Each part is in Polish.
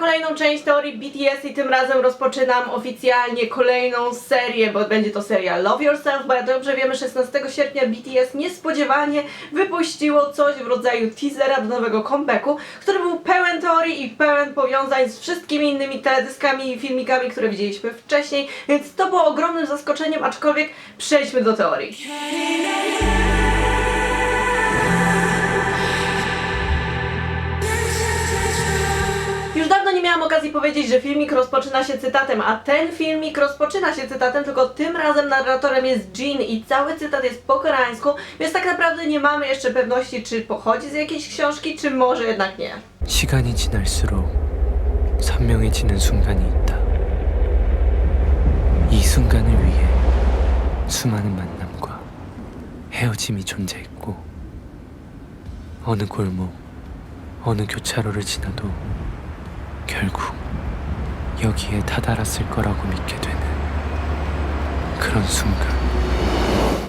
kolejną część teorii BTS i tym razem rozpoczynam oficjalnie kolejną serię, bo będzie to seria Love Yourself, bo jak dobrze wiemy 16 sierpnia BTS niespodziewanie wypuściło coś w rodzaju teasera do nowego comebacku, który był pełen teorii i pełen powiązań z wszystkimi innymi teledyskami i filmikami, które widzieliśmy wcześniej, więc to było ogromnym zaskoczeniem, aczkolwiek przejdźmy do teorii. Już dawno nie miałam okazji powiedzieć, że filmik rozpoczyna się cytatem, a ten filmik rozpoczyna się cytatem, tylko tym razem narratorem jest Jin i cały cytat jest po koreańsku, więc tak naprawdę nie mamy jeszcze pewności, czy pochodzi z jakiejś książki, czy może jednak nie. 시간이 지날수록 선명해지는 순간이 있다. 이 순간을 위해 수많은 만남과 헤어짐이 존재했고 어느 골목, 어느 교차로를 지나도 결국 여기에 다다랐을 거라고 믿게 되는 그런 순간.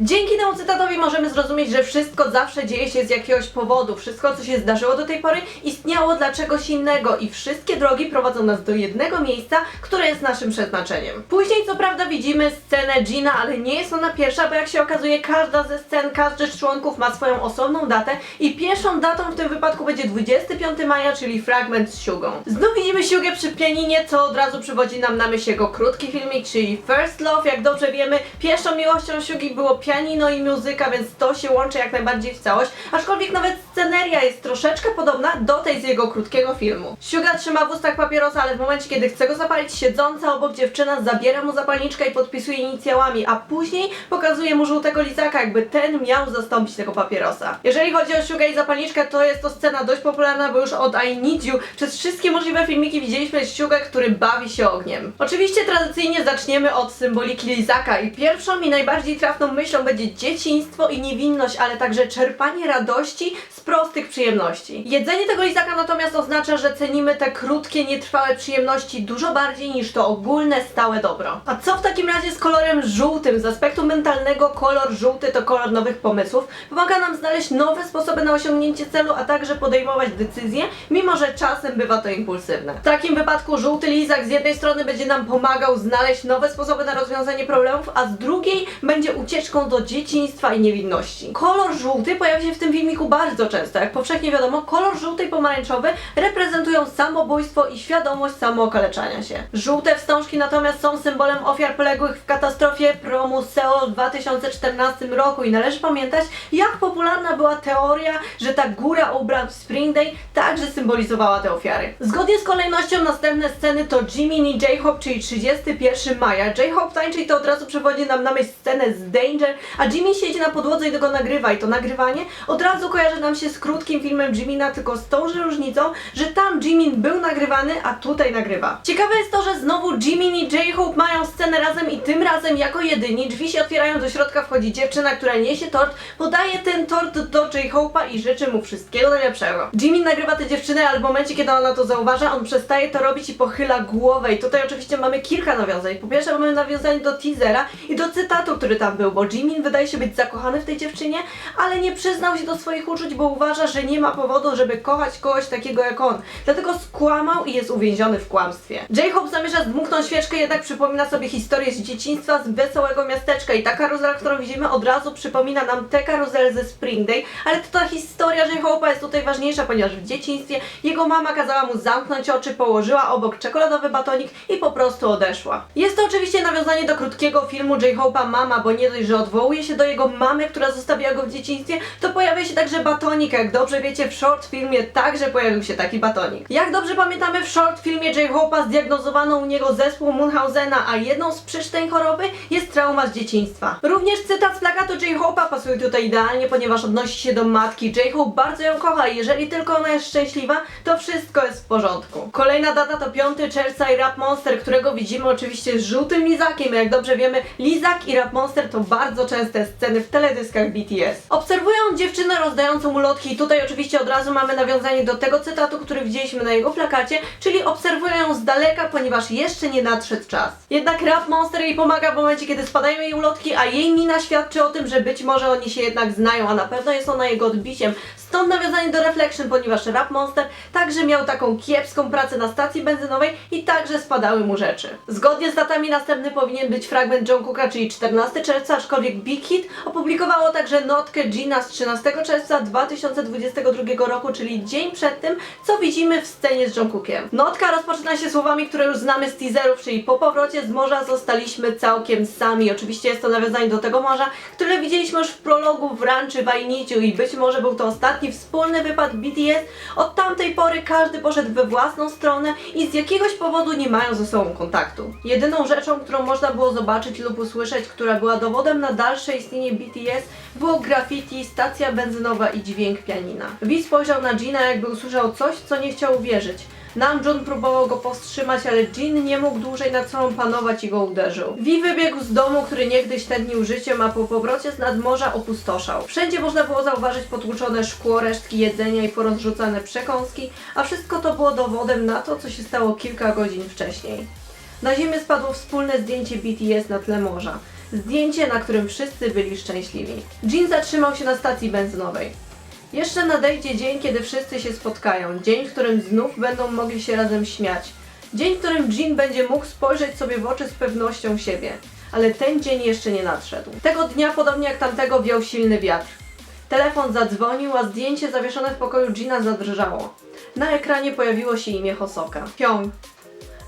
Dzięki temu cytatowi możemy zrozumieć, że wszystko zawsze dzieje się z jakiegoś powodu. Wszystko, co się zdarzyło do tej pory, istniało dla czegoś innego i wszystkie drogi prowadzą nas do jednego miejsca, które jest naszym przeznaczeniem. Później co prawda widzimy scenę Jina, ale nie jest ona pierwsza, bo jak się okazuje każda ze scen, każdy z członków ma swoją osobną datę i pierwszą datą w tym wypadku będzie 25 maja, czyli fragment z Sugą. Znów widzimy Sugę przy pianinie, co od razu przywodzi nam na myśl jego krótki filmik, czyli First Love. Jak dobrze wiemy, pierwszą miłością Sugi było pianino i muzyka, więc to się łączy jak najbardziej w całość, aczkolwiek nawet sceneria jest troszeczkę podobna do tej z jego krótkiego filmu. Suga trzyma w ustach papierosa, ale w momencie, kiedy chce go zapalić, siedząca obok dziewczyna zabiera mu zapalniczkę i podpisuje inicjałami, a później pokazuje mu żółtego lizaka, jakby ten miał zastąpić tego papierosa. Jeżeli chodzi o Sugę i zapalniczkę, to jest to scena dość popularna, bo już od I Need You przez wszystkie możliwe filmiki widzieliśmy Sugę, który bawi się ogniem. Oczywiście tradycyjnie zaczniemy od symboliki lizaka i pierwszą i najbardziej trafną myślą będzie dzieciństwo i niewinność, ale także czerpanie radości z prostych przyjemności. Jedzenie tego lizaka natomiast oznacza, że cenimy te krótkie, nietrwałe przyjemności dużo bardziej niż to ogólne, stałe dobro. A co w takim razie z kolorem żółtym? Z aspektu mentalnego kolor żółty to kolor nowych pomysłów. Pomaga nam znaleźć nowe sposoby na osiągnięcie celu, a także podejmować decyzje, mimo że czasem bywa to impulsywne. W takim wypadku żółty lizak z jednej strony będzie nam pomagał znaleźć nowe sposoby na rozwiązanie problemów, a z drugiej będzie ucieczką do dzieciństwa i niewinności. Kolor żółty pojawia się w tym filmiku bardzo często. Jak powszechnie wiadomo, kolor żółty i pomarańczowy reprezentują samobójstwo i świadomość samookaleczania się. Żółte wstążki natomiast są symbolem ofiar poległych w katastrofie promu Seoul w 2014 roku i należy pamiętać, jak popularna była teoria, że ta góra ubrań w Spring Day także symbolizowała te ofiary. Zgodnie z kolejnością następne sceny to Jimin i J-Hope, czyli 31 maja. J-Hope tańczy i to od razu przewodzi nam na myśl scenę z Danger, a Jimin siedzi na podłodze i tego nagrywa i to nagrywanie od razu kojarzy nam się z krótkim filmem Jimina, tylko z tą różnicą, że tam Jimin był nagrywany, a tutaj nagrywa. Ciekawe jest to, że znowu Jimin i J-Hope mają scenę razem i tym razem jako jedyni. Drzwi się otwierają, do środka wchodzi dziewczyna, która niesie tort, podaje ten tort do J-Hope'a i życzy mu wszystkiego najlepszego. Jimin nagrywa tę dziewczynę, ale w momencie, kiedy ona to zauważa, on przestaje to robić i pochyla głowę i tutaj oczywiście mamy kilka nawiązań. Po pierwsze mamy nawiązanie do teasera i do cytatu, który tam był, bo Jimin wydaje się być zakochany w tej dziewczynie, ale nie przyznał się do swoich uczuć, bo uważa, że nie ma powodu, żeby kochać kogoś takiego jak on. Dlatego skłamał i jest uwięziony w kłamstwie. J-Hope zamierza zdmuchnąć świeczkę, jednak przypomina sobie historię z dzieciństwa, z wesołego miasteczka i ta karuzela, którą widzimy, od razu przypomina nam tę karuzelę ze Spring Day, ale to ta historia J-Hope'a jest tutaj ważniejsza, ponieważ w dzieciństwie jego mama kazała mu zamknąć oczy, położyła obok czekoladowy batonik i po prostu odeszła. Jest to oczywiście nawiązanie do krótkiego filmu J-Hope'a Mama, bo nie dość, że odwołuje się do jego mamy, która zostawiła go w dzieciństwie, to pojawia się także batonik. Jak dobrze wiecie, w short filmie także pojawił się taki batonik. Jak dobrze pamiętamy, w short filmie J-Hope'a zdiagnozowano u niego zespół Munchausena, a jedną z przyczyn choroby jest trauma z dzieciństwa. Również cytat z plakatu J-Hope'a pasuje tutaj idealnie, ponieważ odnosi się do matki. J-Hope bardzo ją kocha i jeżeli tylko ona jest szczęśliwa, to wszystko jest w porządku. Kolejna data to 5 czerwca i Rap Monster, którego widzimy oczywiście z żółtym lizakiem. Jak dobrze wiemy, lizak i Rap Monster to bardzo częste sceny w teledyskach BTS. Obserwują dziewczynę rozdającą ulotki i tutaj oczywiście od razu mamy nawiązanie do tego cytatu, który widzieliśmy na jego plakacie, czyli obserwują ją z daleka, ponieważ jeszcze nie nadszedł czas. Jednak Rap Monster jej pomaga w momencie, kiedy spadają jej ulotki, a jej mina świadczy o tym, że być może oni się jednak znają, a na pewno jest ona jego odbiciem. Stąd nawiązanie do Reflection, ponieważ Rap Monster także miał taką kiepską pracę na stacji benzynowej i także spadały mu rzeczy. Zgodnie z datami następny powinien być fragment Jungkooka, czyli 14 czerwca, aczkolwiek Big Hit opublikowało także notkę Jina z 13 czerwca 2022 roku, czyli dzień przed tym, co widzimy w scenie z Jungkookiem. Notka rozpoczyna się słowami, które już znamy z teaserów, czyli po powrocie z morza zostaliśmy całkiem sami. Oczywiście jest to nawiązanie do tego morza, które widzieliśmy już w prologu w Ranczy w I Need You i być może był to ostatni wspólny wypad BTS. Od tamtej pory każdy poszedł we własną stronę i z jakiegoś powodu nie mają ze sobą kontaktu. Jedyną rzeczą, którą można było zobaczyć lub usłyszeć, która była dowodem na dalsze istnienie BTS, było graffiti, stacja benzynowa i dźwięk pianina. V spojrzał na Jina, jakby usłyszał coś, w co nie chciał uwierzyć. Namjoon próbował go powstrzymać, ale Jin nie mógł dłużej nad sobą panować i go uderzył. V wybiegł z domu, który niegdyś tętnił życiem, a po powrocie z nadmorza opustoszał. Wszędzie można było zauważyć potłuczone szkło, resztki jedzenia i porozrzucane przekąski, a wszystko to było dowodem na to, co się stało kilka godzin wcześniej. Na ziemię spadło wspólne zdjęcie BTS na tle morza. Zdjęcie, na którym wszyscy byli szczęśliwi. Jin zatrzymał się na stacji benzynowej. Jeszcze nadejdzie dzień, kiedy wszyscy się spotkają. Dzień, w którym znów będą mogli się razem śmiać. Dzień, w którym Jin będzie mógł spojrzeć sobie w oczy z pewnością siebie. Ale ten dzień jeszcze nie nadszedł. Tego dnia, podobnie jak tamtego, wiał silny wiatr. Telefon zadzwonił, a zdjęcie zawieszone w pokoju Jina zadrżało. Na ekranie pojawiło się imię Hosoka. Hyung.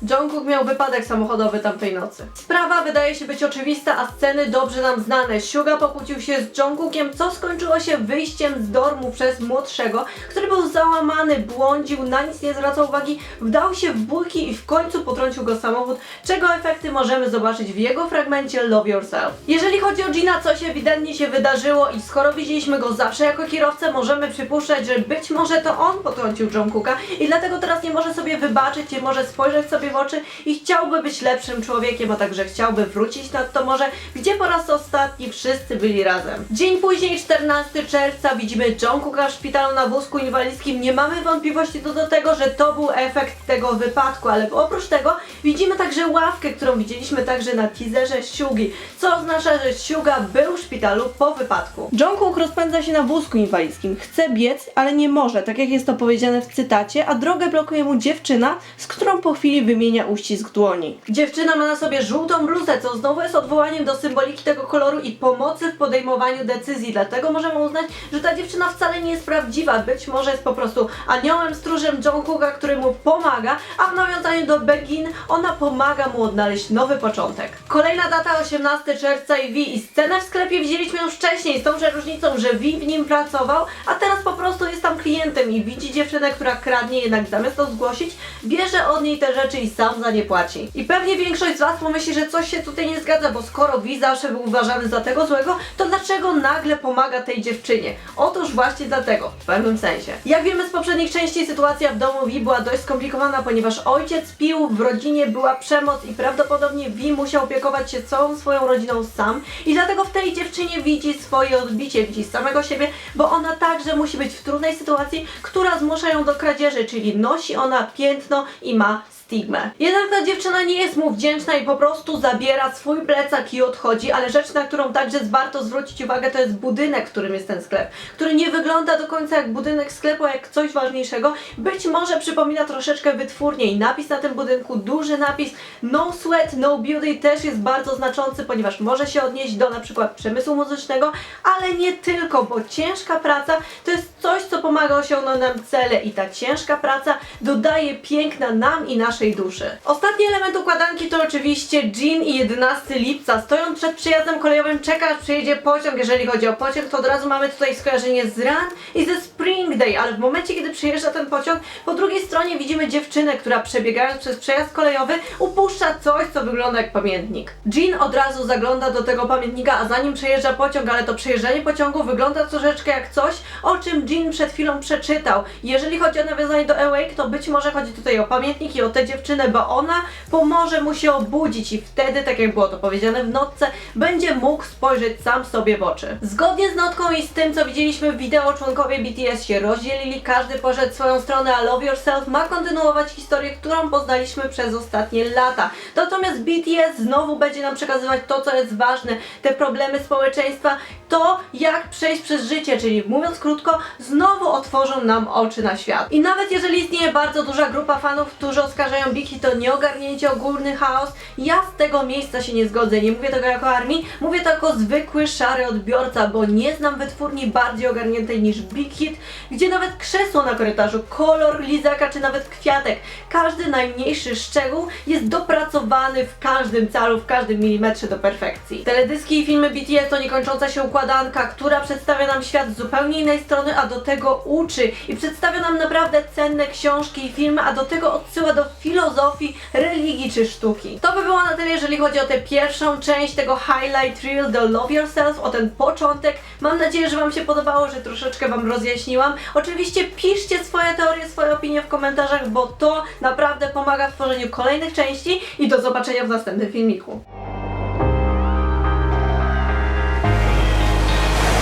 Jungkook miał wypadek samochodowy tamtej nocy. Sprawa wydaje się być oczywista, a sceny dobrze nam znane. Suga pokłócił się z Jungkookiem, co skończyło się wyjściem z dormu przez młodszego, który był załamany, błądził, na nic nie zwracał uwagi, wdał się w bójki i w końcu potrącił go samochód, czego efekty możemy zobaczyć w jego fragmencie Love Yourself. Jeżeli chodzi o Jina, coś ewidentnie się wydarzyło i skoro widzieliśmy go zawsze jako kierowcę, możemy przypuszczać, że być może to on potrącił Jungkooka i dlatego teraz nie może sobie wybaczyć, nie może spojrzeć sobie w oczy i chciałby być lepszym człowiekiem, a także chciałby wrócić nad to morze, gdzie po raz ostatni wszyscy byli razem. Dzień później, 14 czerwca, widzimy Jungkooka w szpitalu na wózku inwalidzkim. Nie mamy wątpliwości co do tego, że to był efekt tego wypadku, ale oprócz tego widzimy także ławkę, którą widzieliśmy także na teaserze Sugi, co oznacza, że Suga był w szpitalu po wypadku. Jungkook rozpędza się na wózku inwalidzkim. Chce biec, ale nie może, tak jak jest to powiedziane w cytacie, a drogę blokuje mu dziewczyna, z którą po chwili wymienia uścisk dłoni. Dziewczyna ma na sobie żółtą bluzę, co znowu jest odwołaniem do symboliki tego koloru i pomocy w podejmowaniu decyzji. Dlatego możemy uznać, że ta dziewczyna wcale nie jest prawdziwa. Być może jest po prostu aniołem stróżem Jungkooka, który mu pomaga, a w nawiązaniu do Begin ona pomaga mu odnaleźć nowy początek. Kolejna data, 18 czerwca i V, i scenę w sklepie widzieliśmy już wcześniej, z tą różnicą, że V w nim pracował, a teraz po prostu jest tam klientem i widzi dziewczynę, która kradnie, jednak zamiast to zgłosić, bierze od niej te rzeczy i sam za nie płaci. I pewnie większość z was pomyśli, że coś się tutaj nie zgadza, bo skoro V zawsze był uważany za tego złego, to dlaczego nagle pomaga tej dziewczynie? Otóż właśnie dlatego, w pewnym sensie. Jak wiemy z poprzednich części, sytuacja w domu V była dość skomplikowana, ponieważ ojciec pił, w rodzinie była przemoc i prawdopodobnie V musiał opiekować się całą swoją rodziną sam i dlatego w tej dziewczynie widzi swoje odbicie, widzi samego siebie, bo ona także musi być w trudnej sytuacji, która zmusza ją do kradzieży, czyli nosi ona piętno i ma stigmę. Jednak ta dziewczyna nie jest mu wdzięczna i po prostu zabiera swój plecak i odchodzi, ale rzecz, na którą także warto zwrócić uwagę, to jest budynek, w którym jest ten sklep, który nie wygląda do końca jak budynek sklepu, jak coś ważniejszego. Być może przypomina troszeczkę wytwórnię i napis na tym budynku, duży napis No Sweat, No Beauty też jest bardzo znaczący, ponieważ może się odnieść do na przykład przemysłu muzycznego, ale nie tylko, bo ciężka praca to jest coś, co pomaga osiągnąć nam cele i ta ciężka praca dodaje piękna nam i naszej duszy. Ostatni element układanki to oczywiście Jin i 11 lipca. Stojąc przed przejazdem kolejowym, czeka aż przyjedzie pociąg. Jeżeli chodzi o pociąg, to od razu mamy tutaj skojarzenie z Run i ze Spring Day, ale w momencie, kiedy przyjeżdża ten pociąg, po drugiej stronie widzimy dziewczynę, która przebiegając przez przejazd kolejowy upuszcza coś, co wygląda jak pamiętnik. Jin od razu zagląda do tego pamiętnika, a zanim przejeżdża pociąg, ale to przejeżdżanie pociągu wygląda troszeczkę jak coś, o czym Jin przed chwilą przeczytał. Jeżeli chodzi o nawiązanie do Awake, to być może chodzi tutaj o pamiętnik i o tę tę dziewczynę, bo ona pomoże mu się obudzić i wtedy, tak jak było to powiedziane w notce, będzie mógł spojrzeć sam sobie w oczy. Zgodnie z notką i z tym, co widzieliśmy w wideo, członkowie BTS się rozdzielili, każdy poszedł w swoją stronę, a Love Yourself ma kontynuować historię, którą poznaliśmy przez ostatnie lata. Natomiast BTS znowu będzie nam przekazywać to, co jest ważne, te problemy społeczeństwa, to jak przejść przez życie, czyli mówiąc krótko, znowu otworzą nam oczy na świat. I nawet jeżeli istnieje bardzo duża grupa fanów, którzy oskarżają Big Hit o nieogarnięcie, ogólny chaos, ja z tego miejsca się nie zgodzę. Nie mówię tego jako ARMY, mówię to jako zwykły, szary odbiorca, bo nie znam wytwórni bardziej ogarniętej niż Big Hit, gdzie nawet krzesło na korytarzu, kolor lizaka czy nawet kwiatek, każdy najmniejszy szczegół jest dopracowany w każdym calu, w każdym milimetrze do perfekcji. Teledyski i filmy BTS to niekończąca się układanka, która przedstawia nam świat z zupełnie innej strony, a do tego uczy i przedstawia nam naprawdę cenne książki i filmy, a do tego odsyła do filozofii, religii czy sztuki. To by było na tyle, jeżeli chodzi o tę pierwszą część tego highlight reel do Love Yourself, o ten początek. Mam nadzieję, że Wam się podobało, że troszeczkę Wam rozjaśniłam. Oczywiście piszcie swoje teorie, swoje opinie w komentarzach, bo to naprawdę pomaga w tworzeniu kolejnych części i do zobaczenia w następnym filmiku.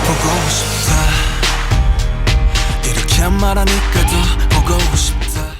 보고 싶다 이렇게 말하니까 더 보고 싶다